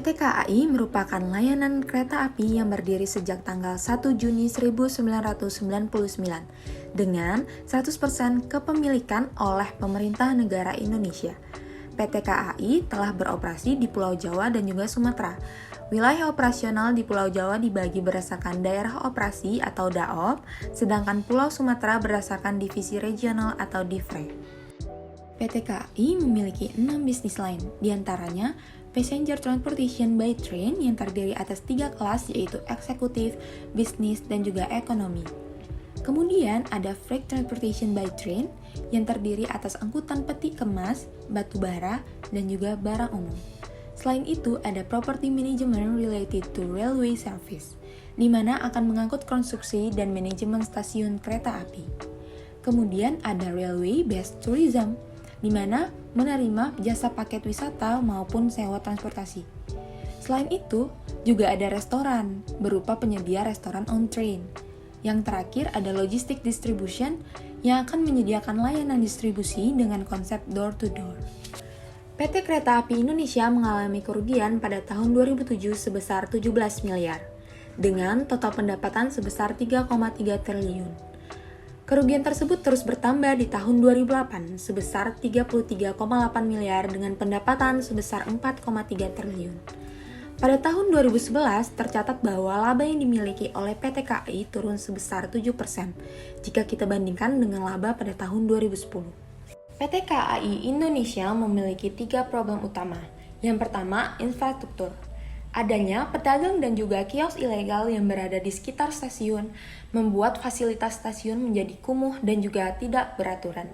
PT KAI merupakan layanan kereta api yang berdiri sejak tanggal 1 Juni 1999 dengan 100% kepemilikan oleh pemerintah negara Indonesia. PT KAI telah beroperasi di Pulau Jawa dan juga Sumatera. Wilayah operasional di Pulau Jawa dibagi berdasarkan daerah operasi atau DAOP, sedangkan Pulau Sumatera berdasarkan divisi regional atau DIFRE. PT KAI memiliki 6 bisnis lain, diantaranya Passenger Transportation by Train yang terdiri atas 3 kelas yaitu eksekutif, bisnis, dan juga ekonomi. Kemudian ada Freight Transportation by Train yang terdiri atas angkutan peti kemas, batu bara, dan juga barang umum. Selain itu ada Property Management related to Railway Service, di mana akan mengangkut konstruksi dan manajemen stasiun kereta api. Kemudian ada Railway Based Tourism, di mana menerima jasa paket wisata maupun sewa transportasi. Selain itu, juga ada restoran, berupa penyedia restoran on train. Yang terakhir ada Logistic Distribution, yang akan menyediakan layanan distribusi dengan konsep door-to-door. PT Kereta Api Indonesia mengalami kerugian pada tahun 2007 sebesar 17 miliar, dengan total pendapatan sebesar 3,3 triliun. Kerugian tersebut terus bertambah di tahun 2008 sebesar 33,8 miliar dengan pendapatan sebesar 4,3 triliun. Pada tahun 2011 tercatat bahwa laba yang dimiliki oleh PT KAI turun sebesar 7% jika kita bandingkan dengan laba pada tahun 2010. PT KAI Indonesia memiliki 3 problem utama. Yang pertama, infrastruktur. Adanya pedagang dan juga kios ilegal yang berada di sekitar stasiun membuat fasilitas stasiun menjadi kumuh dan juga tidak beraturan.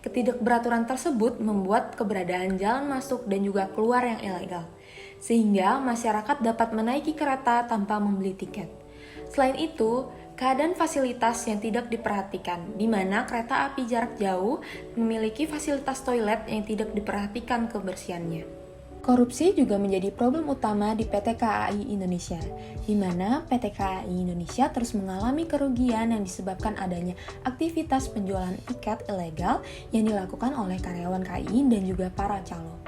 Ketidakberaturan tersebut membuat keberadaan jalan masuk dan juga keluar yang ilegal, sehingga masyarakat dapat menaiki kereta tanpa membeli tiket. Selain itu, keadaan fasilitas yang tidak diperhatikan, di mana kereta api jarak jauh memiliki fasilitas toilet yang tidak diperhatikan kebersihannya. Korupsi juga menjadi problem utama di PT KAI Indonesia, di mana PT KAI Indonesia terus mengalami kerugian yang disebabkan adanya aktivitas penjualan tiket ilegal yang dilakukan oleh karyawan KAI dan juga para calo.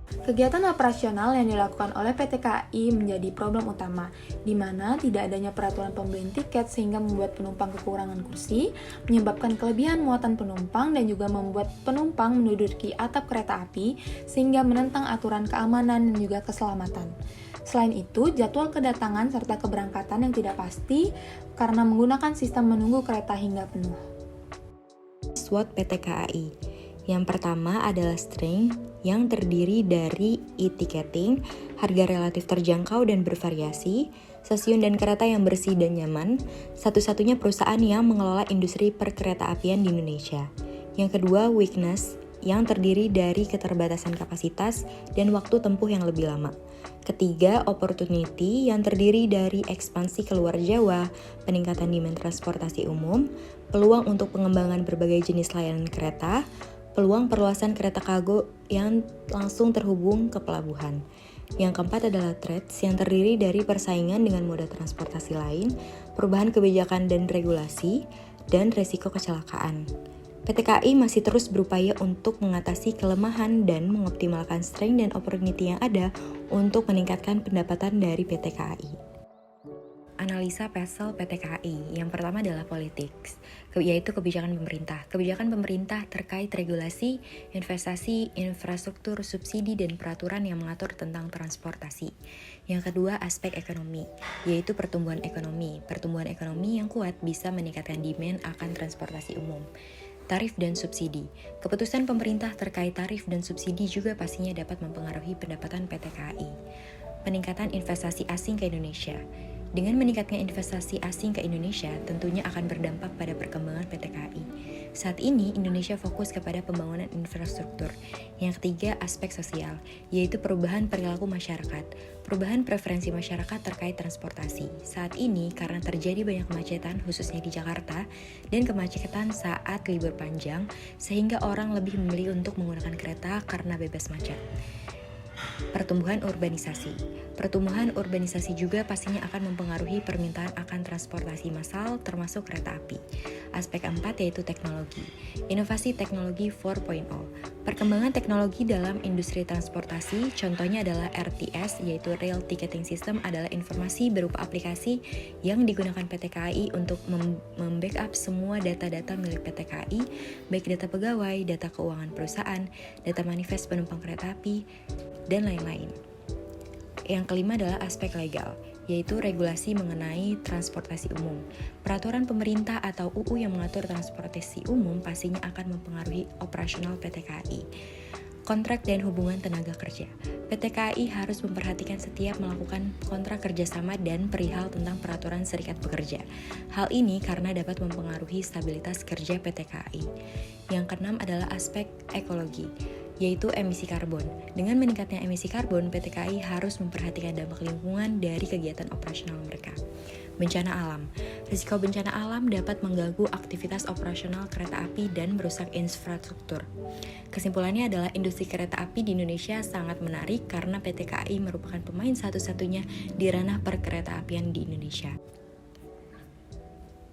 Kegiatan operasional yang dilakukan oleh PT KAI menjadi problem utama, di mana tidak adanya peraturan pembelian tiket sehingga membuat penumpang kekurangan kursi, menyebabkan kelebihan muatan penumpang, dan juga membuat penumpang menduduki atap kereta api sehingga menentang aturan keamanan dan juga keselamatan. Selain itu, jadwal kedatangan serta keberangkatan yang tidak pasti karena menggunakan sistem menunggu kereta hingga penuh. SWOT PT KAI. Yang pertama adalah String, yang terdiri dari e-ticketing, harga relatif terjangkau dan bervariasi, stasiun dan kereta yang bersih dan nyaman, satu-satunya perusahaan yang mengelola industri perkeretaapian di Indonesia. Yang kedua, Weakness, yang terdiri dari keterbatasan kapasitas dan waktu tempuh yang lebih lama. Ketiga, Opportunity, yang terdiri dari ekspansi keluar Jawa, peningkatan demand transportasi umum, peluang untuk pengembangan berbagai jenis layanan kereta, peluang perluasan kereta kargo yang langsung terhubung ke pelabuhan. Yang keempat adalah Threats, yang terdiri dari persaingan dengan moda transportasi lain, perubahan kebijakan dan regulasi, dan resiko kecelakaan. PT KAI masih terus berupaya untuk mengatasi kelemahan dan mengoptimalkan strength dan opportunity yang ada untuk meningkatkan pendapatan dari PT KAI. Analisa PESEL PT KAI. Yang pertama adalah politics, yaitu kebijakan pemerintah. Kebijakan pemerintah terkait regulasi, investasi, infrastruktur, subsidi, dan peraturan yang mengatur tentang transportasi. Yang kedua, aspek ekonomi, yaitu pertumbuhan ekonomi. Pertumbuhan ekonomi yang kuat bisa meningkatkan demand akan transportasi umum. Tarif dan subsidi. Keputusan pemerintah terkait tarif dan subsidi juga pastinya dapat mempengaruhi pendapatan PT KAI. Peningkatan investasi asing ke Indonesia. Dengan meningkatnya investasi asing ke Indonesia, tentunya akan berdampak pada perkembangan PT KAI. Saat ini, Indonesia fokus kepada pembangunan infrastruktur. Yang ketiga, aspek sosial, yaitu perubahan perilaku masyarakat. Perubahan preferensi masyarakat terkait transportasi. Saat ini, karena terjadi banyak kemacetan, khususnya di Jakarta, dan kemacetan saat libur panjang, sehingga orang lebih memilih untuk menggunakan kereta karena bebas macet. Pertumbuhan urbanisasi. Pertumbuhan urbanisasi juga pastinya akan mempengaruhi permintaan akan transportasi massal termasuk kereta api. Aspek keempat yaitu teknologi. Inovasi teknologi 4.0. Perkembangan teknologi dalam industri transportasi, contohnya adalah RTS yaitu Rail Ticketing System adalah informasi berupa aplikasi yang digunakan PT KAI untuk membackup semua data-data milik PT KAI, baik data pegawai, data keuangan perusahaan, data manifest penumpang kereta api, dan lain-lain. Yang kelima adalah aspek legal, yaitu regulasi mengenai transportasi umum. Peraturan pemerintah atau UU yang mengatur transportasi umum pastinya akan mempengaruhi operasional PT KAI. Kontrak dan hubungan tenaga kerja. PT KAI harus memperhatikan setiap melakukan kontrak kerjasama dan perihal tentang peraturan serikat pekerja. Hal ini karena dapat mempengaruhi stabilitas kerja PT KAI. Yang keenam adalah aspek ekologi, yaitu emisi karbon. Dengan meningkatnya emisi karbon, PT KAI harus memperhatikan dampak lingkungan dari kegiatan operasional mereka. Bencana alam. Risiko bencana alam dapat mengganggu aktivitas operasional kereta api dan merusak infrastruktur. Kesimpulannya adalah industri kereta api di Indonesia sangat menarik karena PT KAI merupakan pemain satu-satunya di ranah perkeretaapian di Indonesia.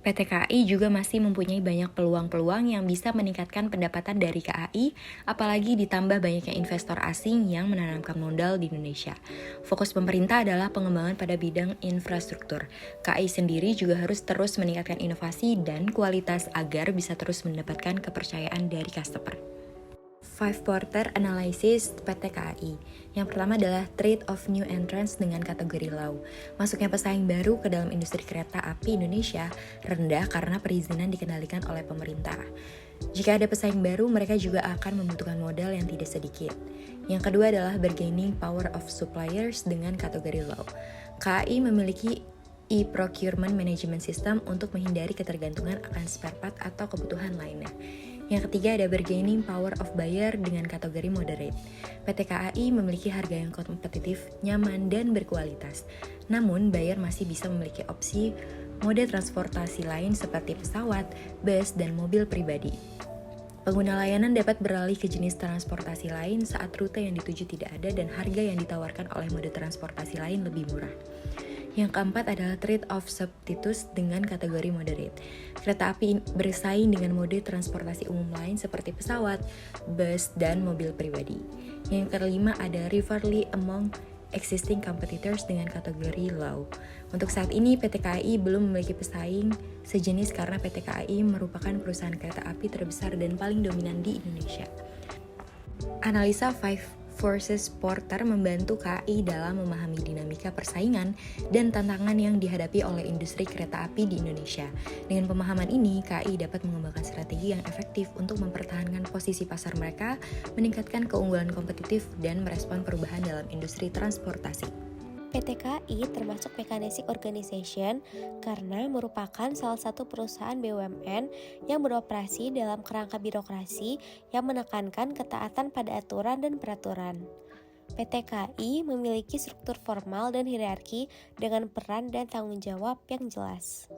PT KAI juga masih mempunyai banyak peluang-peluang yang bisa meningkatkan pendapatan dari KAI, apalagi ditambah banyaknya investor asing yang menanamkan modal di Indonesia. Fokus pemerintah adalah pengembangan pada bidang infrastruktur. KAI sendiri juga harus terus meningkatkan inovasi dan kualitas agar bisa terus mendapatkan kepercayaan dari customer. 5 Porter Analysis PT KAI. Yang pertama adalah Trade of New Entrants dengan kategori low. Masuknya pesaing baru ke dalam industri kereta api Indonesia rendah karena perizinan dikendalikan oleh pemerintah. Jika ada pesaing baru, mereka juga akan membutuhkan modal yang tidak sedikit. Yang kedua adalah bargaining power of suppliers dengan kategori low. KAI memiliki e-procurement management system untuk menghindari ketergantungan akan spare part atau kebutuhan lainnya. Yang ketiga ada bargaining power of buyer dengan kategori moderate. PT KAI memiliki harga yang kompetitif, nyaman, dan berkualitas. Namun, buyer masih bisa memiliki opsi mode transportasi lain seperti pesawat, bus, dan mobil pribadi. Pengguna layanan dapat beralih ke jenis transportasi lain saat rute yang dituju tidak ada dan harga yang ditawarkan oleh mode transportasi lain lebih murah. Yang keempat adalah trade of substitutes dengan kategori moderate. Kereta api bersaing dengan mode transportasi umum lain seperti pesawat, bus, dan mobil pribadi. Yang kelima ada rivalry among existing competitors dengan kategori low. Untuk saat ini PT KAI belum memiliki pesaing sejenis karena PT KAI merupakan perusahaan kereta api terbesar dan paling dominan di Indonesia. Analisa 5 Forces Porter membantu KAI dalam memahami dinamika persaingan dan tantangan yang dihadapi oleh industri kereta api di Indonesia. Dengan pemahaman ini, KAI dapat mengembangkan strategi yang efektif untuk mempertahankan posisi pasar mereka, meningkatkan keunggulan kompetitif, dan merespon perubahan dalam industri transportasi. PT KAI termasuk Mechanistic Organization karena merupakan salah satu perusahaan BUMN yang beroperasi dalam kerangka birokrasi yang menekankan ketaatan pada aturan dan peraturan. PT KAI memiliki struktur formal dan hierarki dengan peran dan tanggung jawab yang jelas.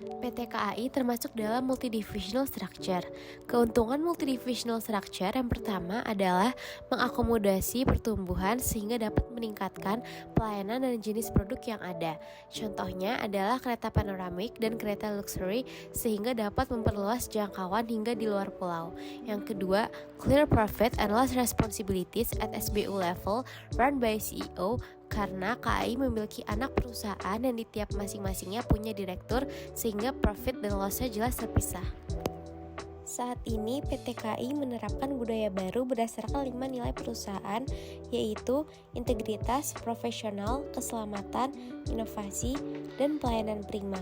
PT KAI termasuk dalam multidivisional structure. Keuntungan multidivisional structure yang pertama adalah mengakomodasi pertumbuhan sehingga dapat meningkatkan pelayanan dan jenis produk yang ada. Contohnya adalah kereta panoramik dan kereta luxury sehingga dapat memperluas jangkauan hingga di luar pulau. Yang kedua, clear profit and loss responsibilities at SBU level run by CEO karena KAI memiliki anak perusahaan dan di tiap masing-masingnya punya direktur sehingga profit dan loss-nya jelas terpisah. Saat ini PT KAI menerapkan budaya baru berdasarkan 5 nilai perusahaan yaitu integritas, profesional, keselamatan, inovasi, dan pelayanan prima.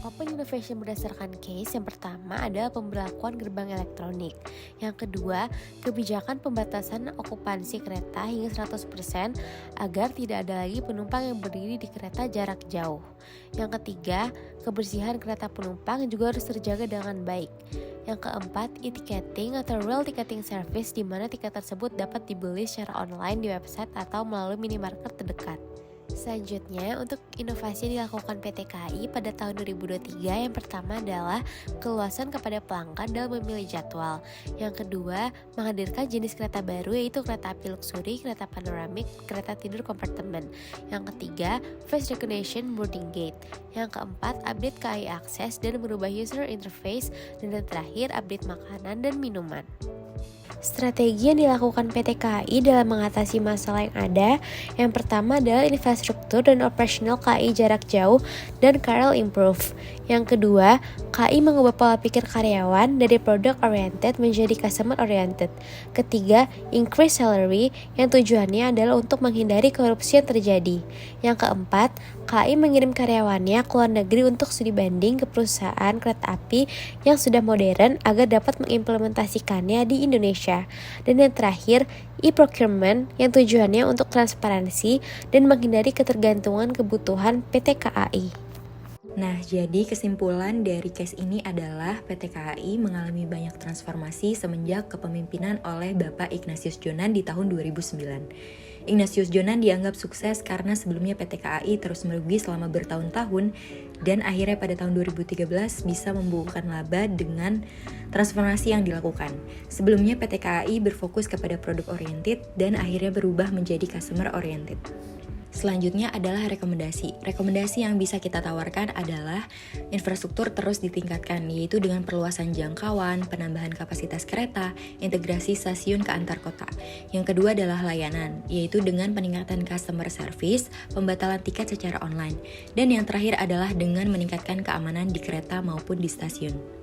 Open innovation berdasarkan case yang pertama adalah pemberlakuan gerbang elektronik. Yang kedua, kebijakan pembatasan okupansi kereta hingga 100% agar tidak ada lagi penumpang yang berdiri di kereta jarak jauh. Yang ketiga, kebersihan kereta penumpang juga harus terjaga dengan baik. Yang keempat, e-ticketing atau real ticketing service di mana tiket tersebut dapat dibeli secara online di website atau melalui minimarket terdekat. Selanjutnya, untuk inovasi yang dilakukan PT KAI pada tahun 2023, yang pertama adalah keluasan kepada pelanggan dalam memilih jadwal. Yang kedua, menghadirkan jenis kereta baru yaitu kereta api luxury, kereta panoramik, kereta tidur kompartemen. Yang ketiga, face recognition boarding gate. Yang keempat, update KAI Access dan merubah user interface. Dan yang terakhir, update makanan dan minuman. Strategi yang dilakukan PT KAI dalam mengatasi masalah yang ada, yang pertama adalah infrastruktur dan operasional KAI jarak jauh dan KRL improve. Yang kedua, KAI mengubah pola pikir karyawan dari product oriented menjadi customer oriented. Ketiga, increase salary yang tujuannya adalah untuk menghindari korupsi yang terjadi. Yang keempat, KAI mengirim karyawannya ke luar negeri untuk studi banding ke perusahaan kereta api yang sudah modern agar dapat mengimplementasikannya di Indonesia. Dan yang terakhir, e-procurement yang tujuannya untuk transparansi dan menghindari ketergantungan kebutuhan PT KAI. Nah, jadi kesimpulan dari case ini adalah PT KAI mengalami banyak transformasi semenjak kepemimpinan oleh Bapak Ignatius Jonan di tahun 2009. Ignatius Jonan dianggap sukses karena sebelumnya PT KAI terus merugi selama bertahun-tahun dan akhirnya pada tahun 2013 bisa membukukan laba dengan transformasi yang dilakukan. Sebelumnya PT KAI berfokus kepada produk oriented dan akhirnya berubah menjadi customer oriented. Selanjutnya adalah rekomendasi. Rekomendasi yang bisa kita tawarkan adalah infrastruktur terus ditingkatkan, yaitu dengan perluasan jangkauan, penambahan kapasitas kereta, integrasi stasiun ke antar kota. Yang kedua adalah layanan, yaitu dengan peningkatan customer service, pembatalan tiket secara online. Dan yang terakhir adalah dengan meningkatkan keamanan di kereta maupun di stasiun.